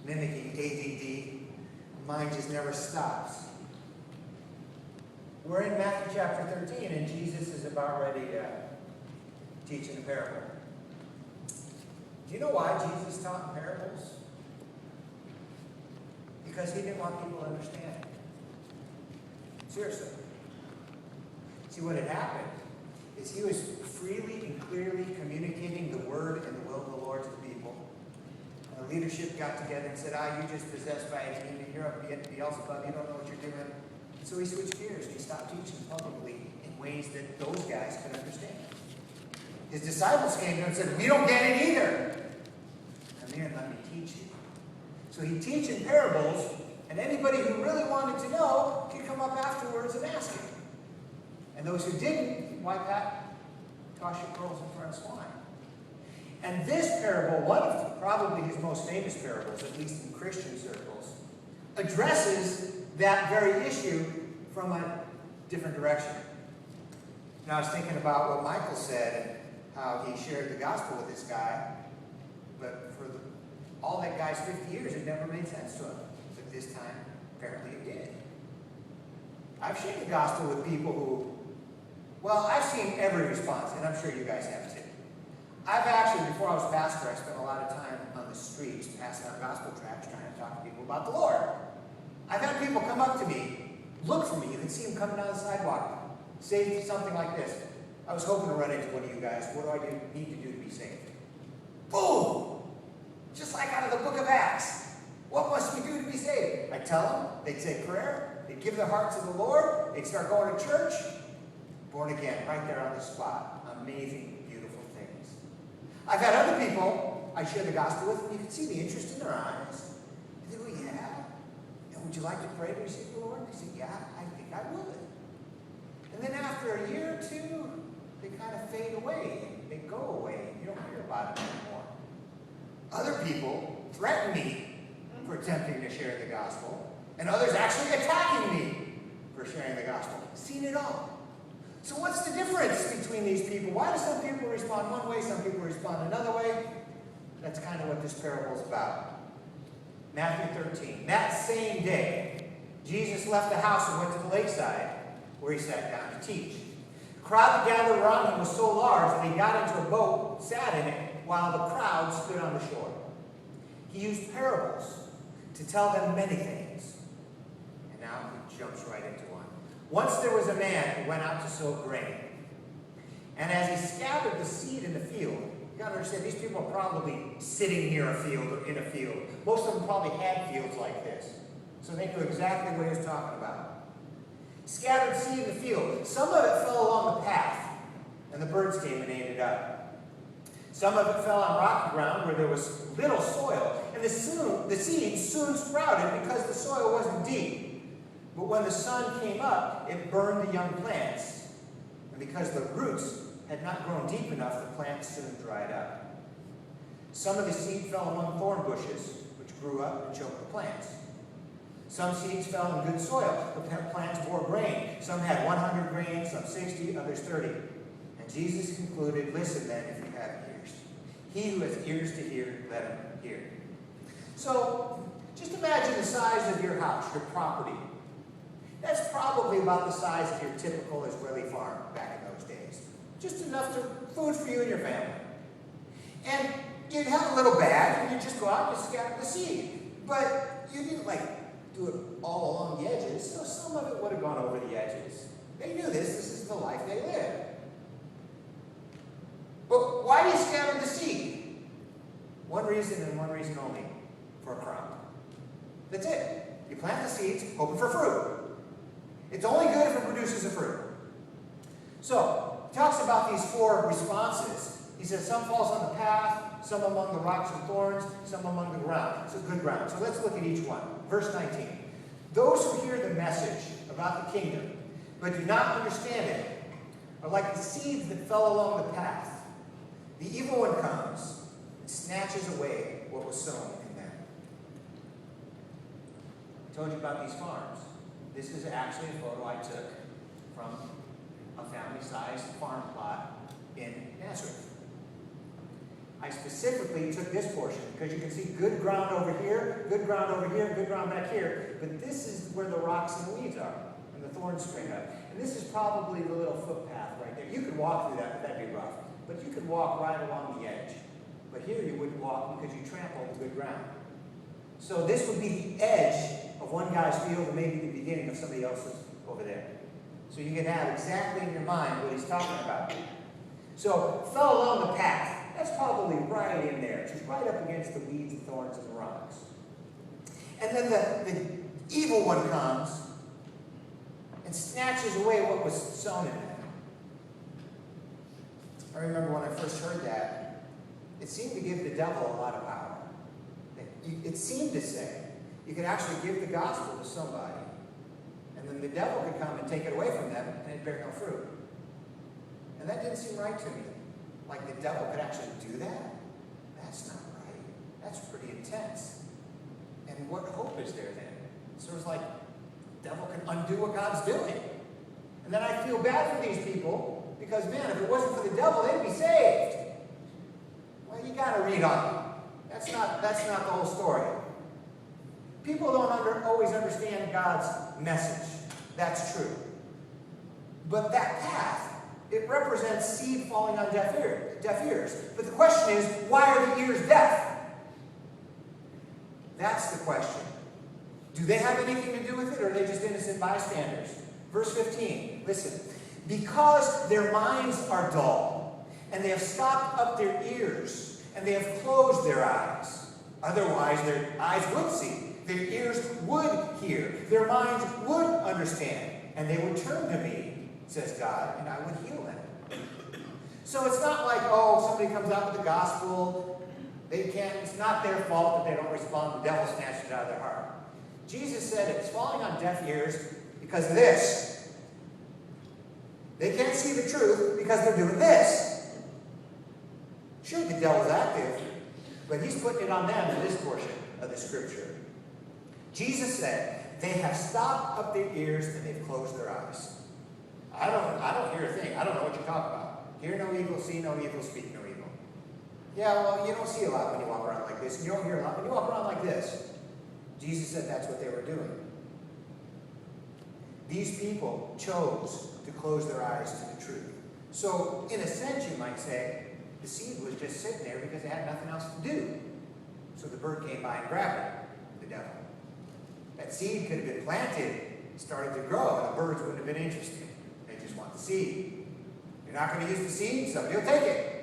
mimicking ADD. Mine just never stops. We're in Matthew chapter 13, and Jesus is about ready to teach in a parable. Do you know why Jesus taught in parables? Because he didn't want people to understand. Seriously. See, what had happened is he was freely and clearly communicating the word and the will of the Lord to the people. And the leadership got together and said, you're just possessed by a demon. You're up against Beelzebub. You don't know what you're doing. So he switched gears. He stopped teaching publicly in ways that those guys could understand. His disciples came to him and said, we don't get it either. Come here and let me teach you. So he'd teach in parables, and anybody who really wanted to know could come up afterwards and ask him. And those who didn't, why, Pat, toss your pearls in front of swine. And this parable, one of probably his most famous parables, at least in Christian circles, addresses that very issue from a different direction. Now, I was thinking about what Michael said and how he shared the gospel with this guy, but for all that guy's 50 years, it never made sense to him. But this time, apparently it did. I've shared the gospel with people who, well, I've seen every response, and I'm sure you guys have too. I've actually, before I was pastor, I spent a lot of time on the streets passing out gospel tracts trying to talk to people about the Lord. I've had people come up to me, look for me, you can see them coming down the sidewalk, say something like this. I was hoping to run into one of you guys. What do I need to do to be saved? Boom! Just like out of the book of Acts. What must we do to be saved? I tell them, they'd say prayer, they'd give their heart to the Lord, they'd start going to church, born again, right there on the spot. Amazing, beautiful things. I've had other people I share the gospel with, and you can see the interest in their eyes. They go, yeah. And would you like to pray to receive the Lord? They say, yeah, I think I would. And then after a year or two, they kind of fade away. They go away. You don't hear about it anymore. Other people threaten me for attempting to share the gospel, and others actually attacking me for sharing the gospel. Seen it all. So what's the difference between these people? Why do some people respond one way, some people respond another way? That's kind of what this parable is about. Matthew 13. That same day, Jesus left the house and went to the lakeside, where he sat down to teach. The crowd that gathered around him was so large that he got into a boat, sat in it, while the crowd stood on the shore. He used parables to tell them many things. And now he jumps right into one. Once there was a man who went out to sow grain. And as he scattered the seed in the field, you got to understand, these people are probably sitting near a field or in a field. Most of them probably had fields like this. So they knew exactly what he was talking about. Scattered seed in the field. Some of it fell along the path, and the birds came and ate it up. Some of it fell on rocky ground where there was little soil, and the seed soon sprouted because the soil wasn't deep. But when the sun came up, it burned the young plants, and because the roots had not grown deep enough, the plants soon dried up. Some of the seed fell among thorn bushes, which grew up and choked the plants. Some seeds fell in good soil. The plants bore grain. Some had 100 grains, some 60, others 30. And Jesus concluded, listen then, if you have ears. He who has ears to hear, let him hear. So, just imagine the size of your house, your property. That's probably about the size of your typical Israeli farm back in those days. Just enough food for you and your family. And you'd have a little bag, and you'd just go out and scatter the seed. But you didn't, do it all along the edges, so some of it would have gone over the edges. They knew this is the life they lived. But why do you scatter the seed? One reason and one reason only, for a crop. That's it. You plant the seeds, hoping for fruit. It's only good if it produces a fruit. So, he talks about these four responses. He says some falls on the path, some among the rocks and thorns, some among the ground. So good ground. So let's look at each one. Verse 19. Those who hear the message about the kingdom, but do not understand it, are like the seeds that fell along the path. The evil one comes and snatches away what was sown in them. I told you about these farms. This is actually a photo I took from a family-sized farm plot in Nazareth. I specifically took this portion because you can see good ground over here, good ground over here, good ground back here. But this is where the rocks and the weeds are, and the thorns spring up. And this is probably the little footpath right there. You could walk through that, but that'd be rough. But you could walk right along the edge. But here you wouldn't walk because you trample the good ground. So this would be the edge of one guy's field and maybe the beginning of somebody else's over there. So you can have exactly in your mind what he's talking about. So fell along the path. That's probably right in there, just right up against the weeds and thorns and the rocks. And then the evil one comes and snatches away what was sown in them. I remember when I first heard that, it seemed to give the devil a lot of power. It seemed to say you could actually give the gospel to somebody, and then the devil could come and take it away from them, and it'd bear no fruit. And that didn't seem right to me. Like the devil could actually do that? That's not right. That's pretty intense. And what hope is there then? So it's like the devil can undo what God's doing. And then I feel bad for these people because, man, if it wasn't for the devil, they'd be saved. Well, you got to read on. That's not the whole story. People don't always understand God's message. That's true. But that path, it represents seed falling on deaf ears. But the question is, why are the ears deaf? That's the question. Do they have anything to do with it, or are they just innocent bystanders? Verse 15, listen. Because their minds are dull, and they have stopped up their ears, and they have closed their eyes. Otherwise, their eyes would see, their ears would hear, their minds would understand, and they would turn to me, says God, and I would heal them. So it's not like, oh, somebody comes out with the gospel, it's not their fault that they don't respond, the devil snatches it out of their heart. Jesus said it's falling on deaf ears because of this. They can't see the truth because they're doing this. Sure, the devil's active, but he's putting it on them in this portion of the scripture. Jesus said, they have stopped up their ears and they've closed their eyes. I don't hear a thing. I don't know what you're talking about. Hear no evil, see no evil, speak no evil. Yeah, well, you don't see a lot when you walk around like this, and you don't hear a lot when you walk around like this. Jesus said that's what they were doing. These people chose to close their eyes to the truth. So, in a sense, you might say, the seed was just sitting there because they had nothing else to do. So the bird came by and grabbed it, the devil. That seed could have been planted, started to grow, and the birds wouldn't have been interested. They just want the seed. You're not going to use the seed, somebody will take it.